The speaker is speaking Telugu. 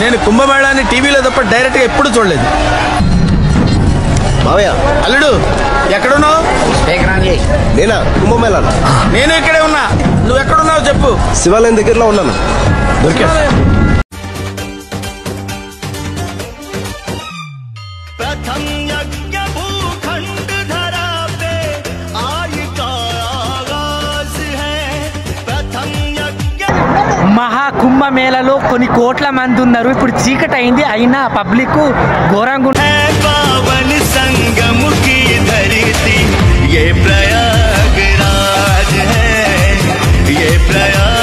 నేను కుంభమేళాన్ని టీవీలో తప్ప డైరెక్ట్ గా ఎప్పుడు చూడలేదు. మావయ్య అల్లుడు ఎక్కడున్నావు? నేనా కుంభమేళా? నేను ఇక్కడే ఉన్నా. నువ్వు ఎక్కడున్నావు చెప్పు. శివాలయం దగ్గరలో ఉన్నాను. దొరికా? మహాకుంభమేళలో కొన్ని కోట్ల మంది ఉన్నారు. ఇప్పుడు చీకటి అయింది, అయినా పబ్లిక్ ఘోరంగా ये प्रयागराज है, ये प्रयाग